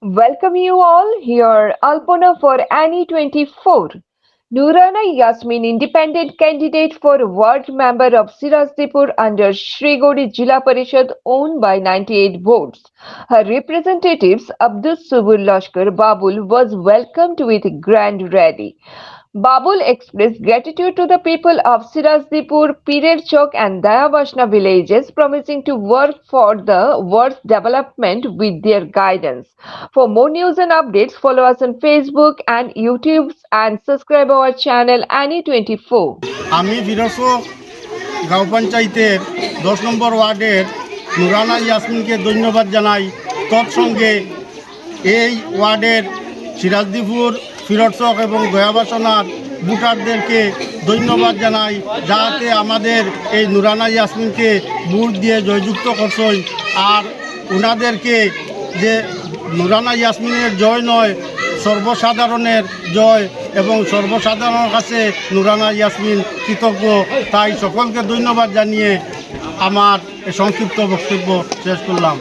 Welcome you all here, Alpona for Annie 24. Nurana Yasmin, independent candidate for ward member of Sirajdipur under Shrigori Jila Parishad, owned by 98 votes. Her representatives Abdul Subur Lashkar Babul was welcomed with a grand rally. Babul expressed gratitude to the people of Sirajdipur, Pirer Chowk and Dayabashna villages, promising to work for the ward's development with their guidance. For more news and updates, follow us on Facebook and YouTube and subscribe our channel Annie24. আমি ফিরোজপুর গাঁও পঞ্চায়েতের 10 নম্বর ওয়ার্ডের নুরানা ইয়াসমিনকে ধন্যবাদ জানাই। তৎসঙ্গে এই ওয়ার্ডের সিরাজদিপুর, ফিরোজচক এবং গয়াবাসনার ভোটারদেরকে ধন্যবাদ জানাই, যাতে আমাদের এই নুরানা ইয়াসমিনকে ভোট দিয়ে জয়যুক্ত করছেন। আর ওনাদেরকে যে নুরানা ইয়াসমিনের জয় নয়, সর্বসাধারণের জয়, এবং সর্বসাধারণের কাছে নুরানা ইয়াসমিন কৃতজ্ঞ। তাই সকলকে ধন্যবাদ জানিয়ে আমার সংক্ষিপ্ত বক্তব্য শেষ করলাম।